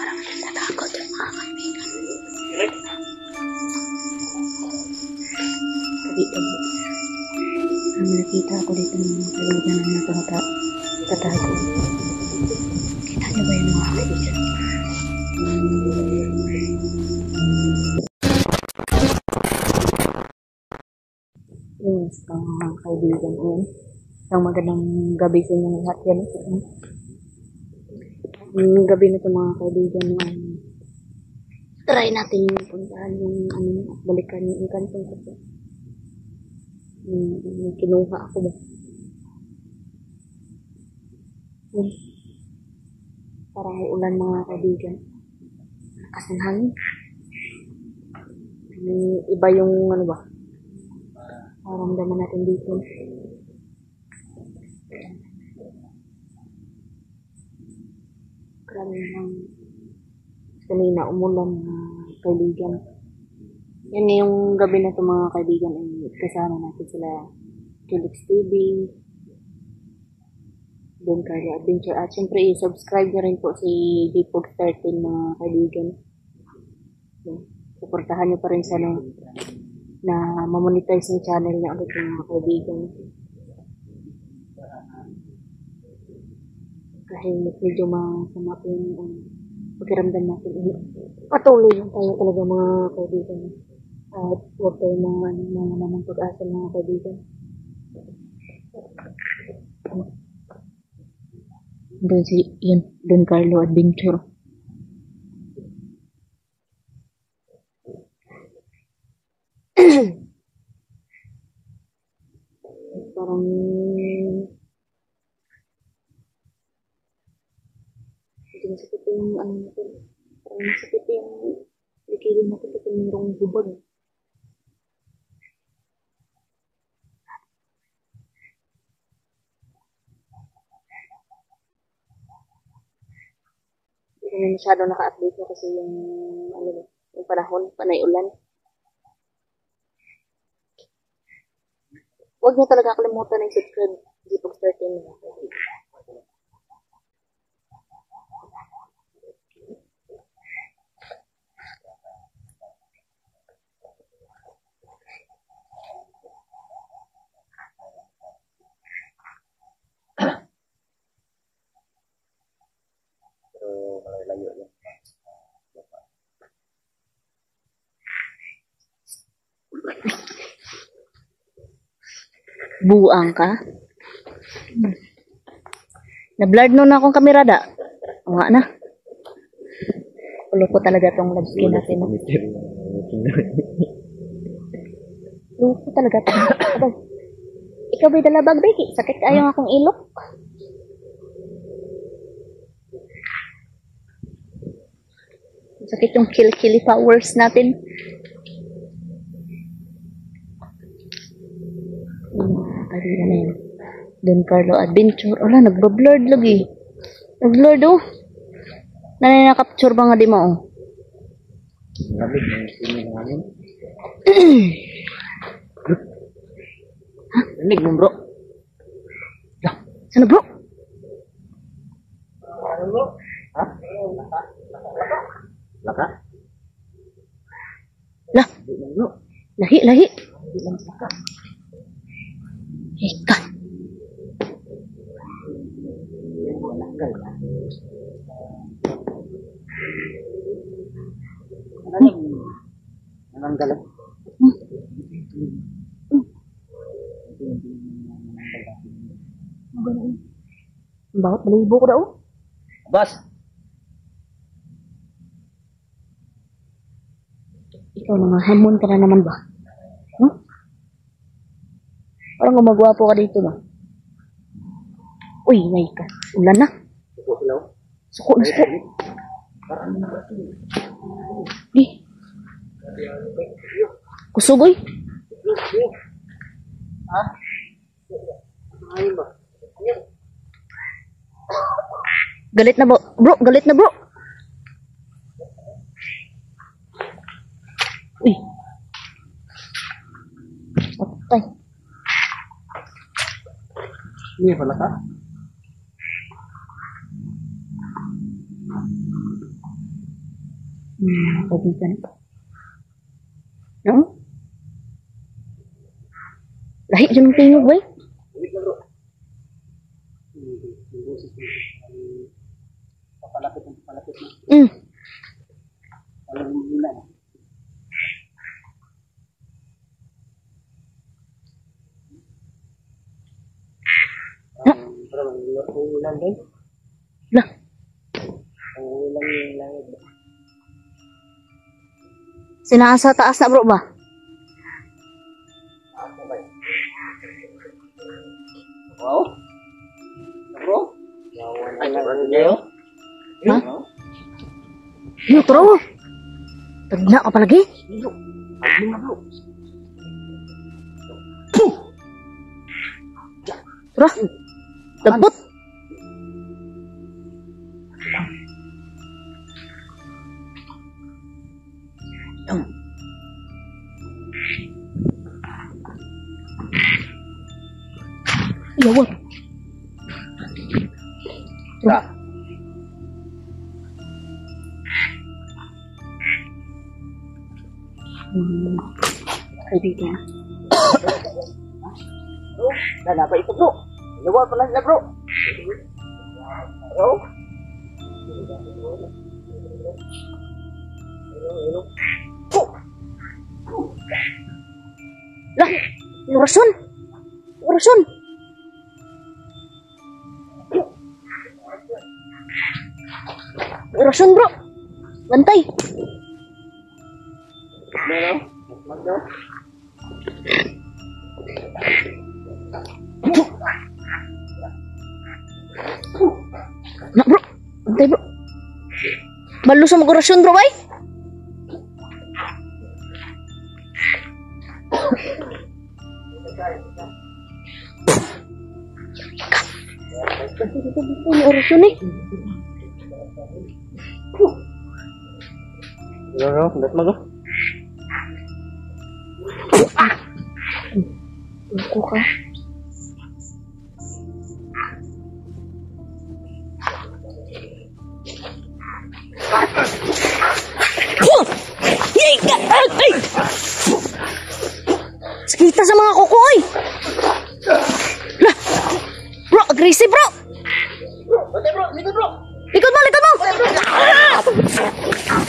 parang natakot yung mga kaibigan. Tabi-tabi. Nakita ako dito ng mga kaibigan na natatago. Kita niyo ba yun mga kaibigan? Yes, mga kaibigan ko. Isang magandang gabi sa inyong lahat yan. Yung gabi na ito mga kaibigan, try natin puntahan yung balikan yung kantong ko. Kinuha ako ba? Parang uulan mga kaibigan. Kasi hangin. Iba yung ano ba? Maramdaman natin dito. Grabe ng kanina umulan mga kaibigan. Yan yung gabi na ito mga kaibigan. Kasama natin sila Felix TV, Don Carlo Adventure. At syempre i-subscribe nyo rin po si Dpog13 mga kaibigan. Suportahan nyo pa rin sana na mamonetize yung channel niya ulit mga kaibigan. Kahit medyo masama po yung pakiramdam natin. Patuloy lang tayo talaga mga kaibigan. At huwag tayo ng pag-asa mga kaibigan. Doon yun, Don Carlo Adventure. Parang masakit yung natin. Parang masakit yung likilin natin kasi mayroong hubag. Hindi kami masyado naka-update na kasi yung yung panahon, panay ulan. Huwag niyo talaga kalimutan na i-subscribe Dpog13 mga kaibigan. Malayo yan. Buang ka? Na-blurred nun akong kamera da. O nga na. Ulo ko talaga tong live skin natin. Ulo ko talaga tong. Abay. Ikaw ba'y dalabag, Becky? Sakit kayo akong ilok. Sakit yung kill powers natin. Kaibigan na yun. Don Carlo Adventure. Wala, nagbablurred lagi. Nagblurred oh. Nakapture ba nga di mo oh? Lamig ng sini ng hangin. Ha? Lamig mo bro. Lah, sana bro? Ano bro? Ha? Laka? Lah, lahi. Ika. Nananggal. Bakit balibo ko daw? Bas. Ikaw naman, hamon ka na naman ba? Parang gumagwapo ka dito ba? Uy, may ka. Ulan na. Suko. Di. Kusugoy. Ha? Ayun ba? Galit na bro. Galit na bro. Uy. Patay. Ini pala ka? Kaibigan. No? Lahi dyan ang tingog, bay. Papalapit na. Mm. Alam mo muna. Pero ang ulan din. Lah. Ang ulan yung langit. Sinasa taas na bro ba? Wow. Bro? Ay, ano niyo? Ha? Yo, tro. Tagna ka palagi. Tro. Dagbot. Yawa. Sa. Kaibigan. Bro, nanapa ito bro. Luwa pala sila bro. Bro. Lah, orason. Orason. Orason bro. Bantay. Meron? Magdo? Nak bro. Bantay bro. Balo sa mag-orasyon bro bay. Ini orasyon eh. Bro, das mag. Ako ka. Sakita sa mga kuko oy. Lah. Bro, aggressive bro. Bate bro, dito bro. Likod mo, likod mo.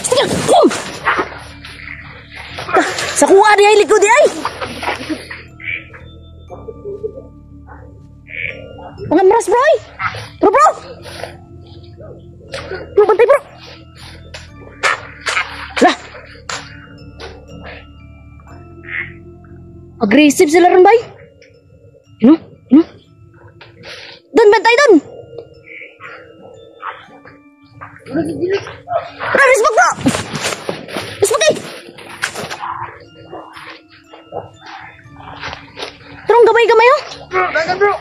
Sige. Sa kuha di ay likod di ay. Mga maras bro ay. Bro bro. Bro, bantay bro. Lah. Aggressive sila rin bay. Ano? Ano? Doon, bantay doon. Bro, respect bro. Respect eh. Terong gamay-gamay oh. Bro, dagan bro.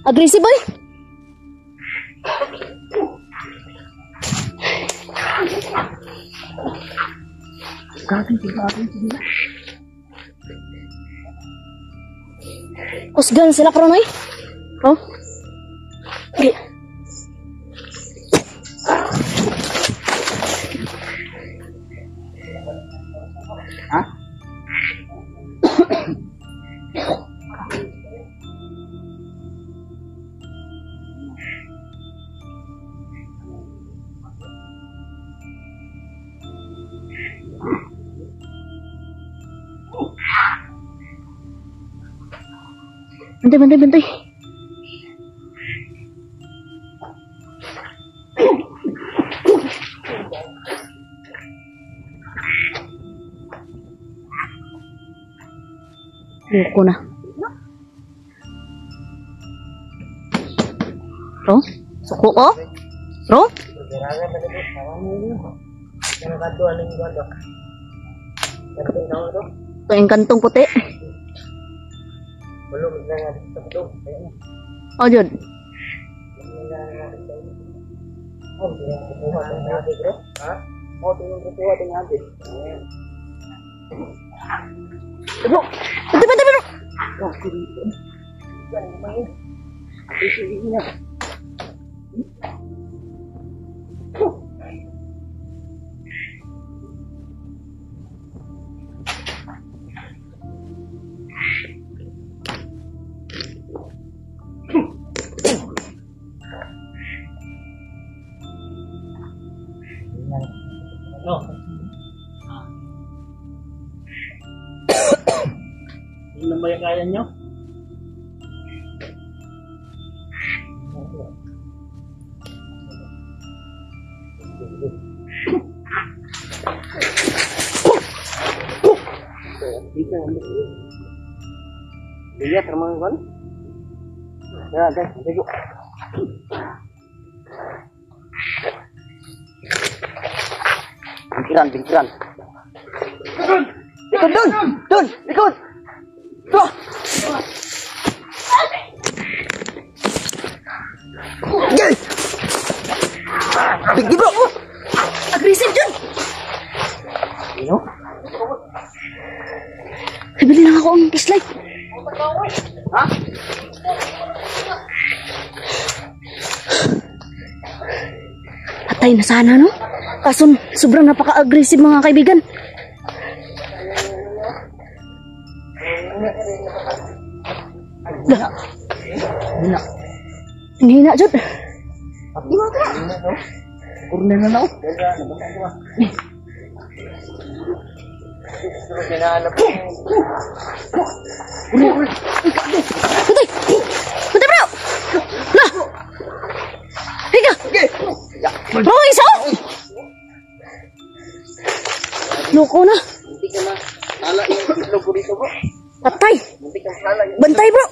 Aggressive boy. Kusgan sila karon oy. Oh. Okay. Ha? Bantay, bantay, bantay. Buko na. Bro? Suko ko? Bro? Ito yung kantong puti. Oh, Jod. Bro, bantay, bro. Ganun ba yung kaya nyo? Lihat teman-teman. Ya, guys, thank you. Pinggiran. Ikut, Dun, ikut. Tuh. Yes. Tinggi, bro. Agresif, Jun! Ano? Bibili lang ako ang flashlight. Ha? Patay na sana, no? Kaso sobrang napaka-aggressive mga kaibigan. Hina. Ang hina, Jud. Di ba ka? Kurnin na ako. Hinahanap ko. Putay! Putay, bro! Na! Higa! Bro, isa! Loko na. Muntik ka na. Hala yung itlog ko dito, bro. Patay! Muntik ka hala yung Bantay, bro!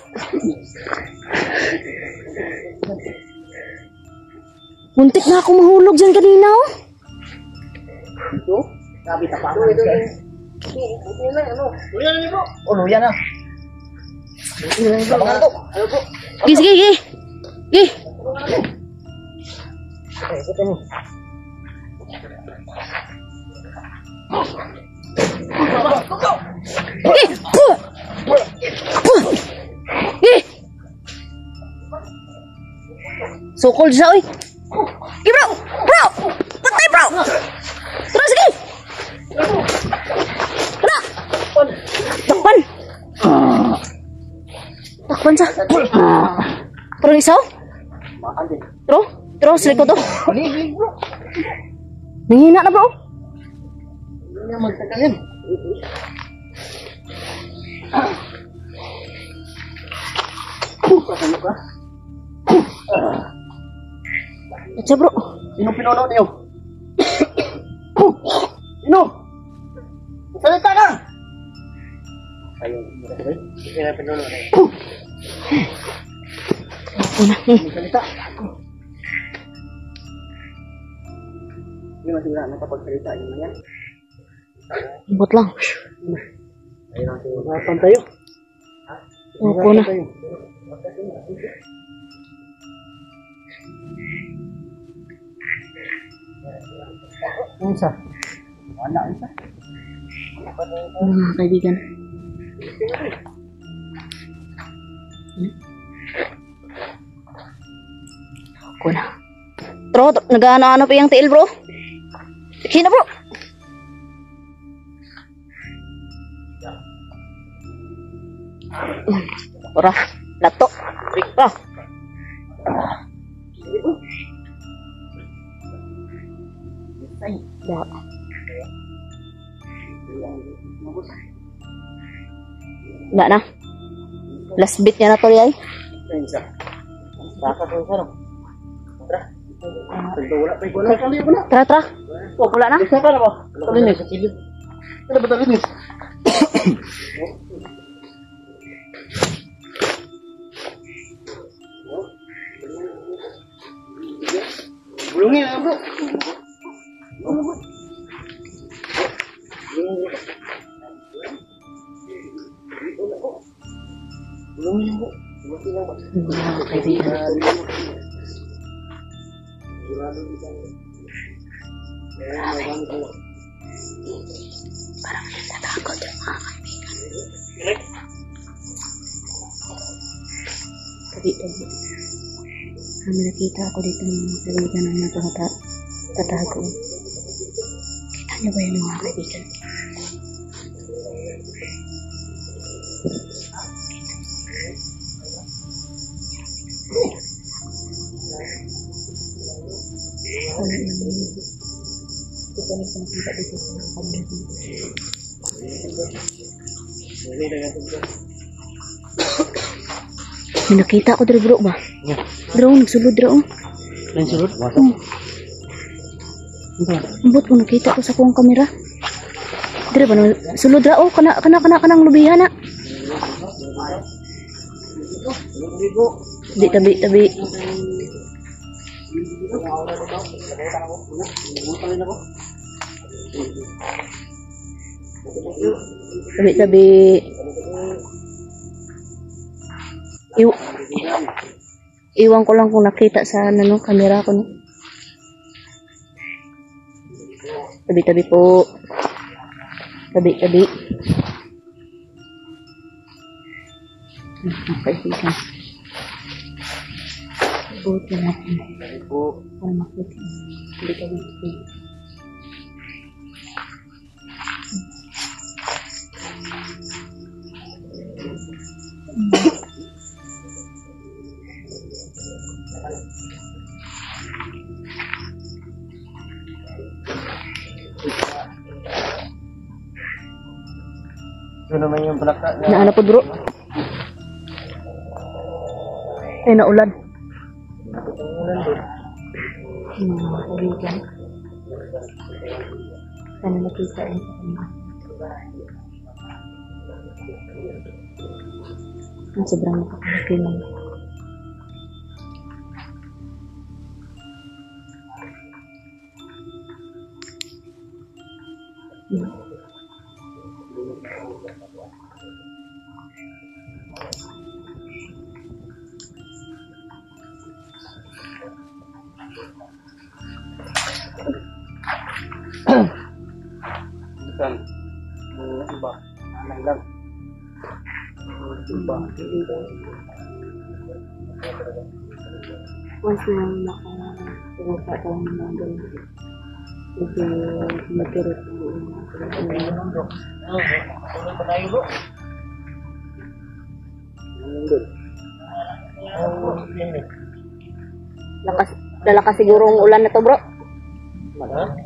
Muntik na ako mahulog dyan kanina, oh. Ito. Sabi tapakan. Ito. Buti na ano. Luya na niyo, bro. Oh, luya na. Buti na niyo, bro. Ano, bro? Sige, sige, sige. Sige. Ito mo. Sige! Puh! Puh! Sige! So cold siya, oy. Sige, bro! Bro! Patay, bro! Tara, sige! Tara! Takpan! Takpan siya. Pero isa, oh. Makan din. Tro, silik ko to. Paliglig, bro. Nangihina na, bro. Hindi na magtagalin. Kasama ka? Atsa, bro. Sino pinuno niyo? Sino? Salita ka! Ayun, sino pinuno niyo? Salita. Hindi masira na kapag salita yun na yan. Lambot lang. Ayun ang sinasapan tayo. Opo na. Ang isa. Wala ang isa. Mga kaibigan. Ako na. Tro, nag-ano-ano pa yung tiil, bro? Sino, bro? Ora, lato. Rika. Da. Enggak na. Last bit niya na to, yay. Isa. Baka to isa, no? Tara. Wala pa yung wala. Kali mo na. Tara, tara. Oh, wala na. Isa ka na ba? Talinis. Ano ba talinis? Bulungin na, bro. Bulungin, bro. Mga kaibigan. Parang natatakot yung mga kaibigan. Tabi-tabi. Kami nakita ako dito ng mga kaibigan na natatago. Kita niyo ba yun mga kaibigan? Wala naman. Hindi ko nakita dito sa mga kaibigan. May nakita ko dito bro ba? Yeah. Bro, nagsulod dito oh. Lain sulod? Ambot ko nakita ko sa kuwang kamera. Dito ba sulod dito oh, kanang lubihan na. Tabi. Tabi. Iwan ko lang kung nakita sa ano, kamera ko. No? Tabi po. Tabi. Nakaibigan. Buti natin. Para makita. Tabi. Ito naman yung palaka na... Naana po bro. Ay naulan. Kaibigan. Sana nakita rin sa kanya. Ang sobrang nakakalaki lang. Bukan. Iba. Anak lang. Iba. Once na nakapagpapata ko ng mga ganun. Kasi mag-kirot ng mga Tuloy pa tayo bro. Lalakas siguro ang ulan na to bro.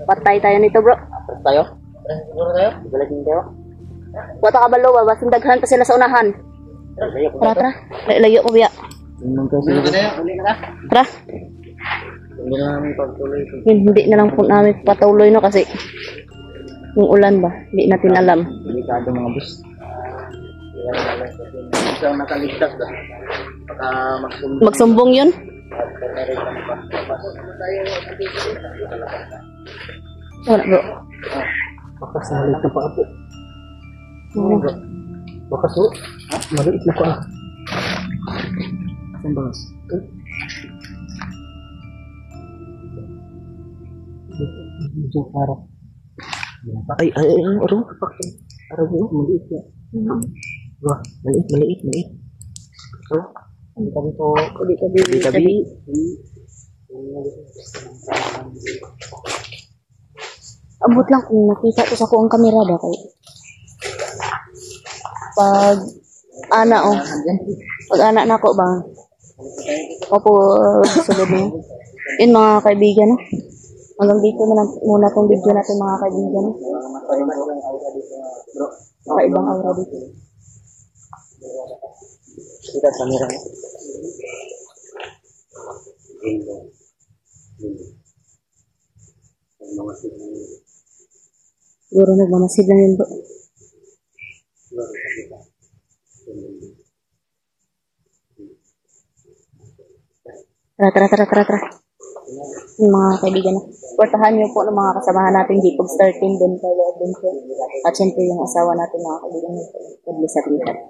Patay tayo nito bro. Tayo? Siguro tayo? Balakin tayo? Wata ka balo ba? Basang daghan pa sila sa unahan. Tara. Layo ko biya. Uli ka tayo? Uli ka na? Tara. Hindi na namin pagtuloy. Hindi na lang po namin patuloy no kasi yung ulan ba? Hindi natin alam. Delikado mga bus. Isang nakaligtas ba? Baka magsumbong. Magsumbong yun? Wala bro. Baka salit na pa po. Baka so? Maliit na pa. Saan ba? Medyo parang. Ay, araw. Araw mo, maliit na. Wah, maliit. So, tabi. Abot lang kung nakita ko sa kuang kamera ba kay pag ana na ako ba opo sulod mo yun mga kaibigan no? Hanggang dito na lang muna tong video natin mga kaibigan no? Ibang aura dito kita kamera mo siguro nagmamasid lang yun bro. Tara. Yung mga kaibigan na. Portahan niyo po ng mga kasamahan natin J-Pog Star Team, Ben Carlo Adventure. At syempre yung asawa natin mga kaibigan na. God bless at lahat.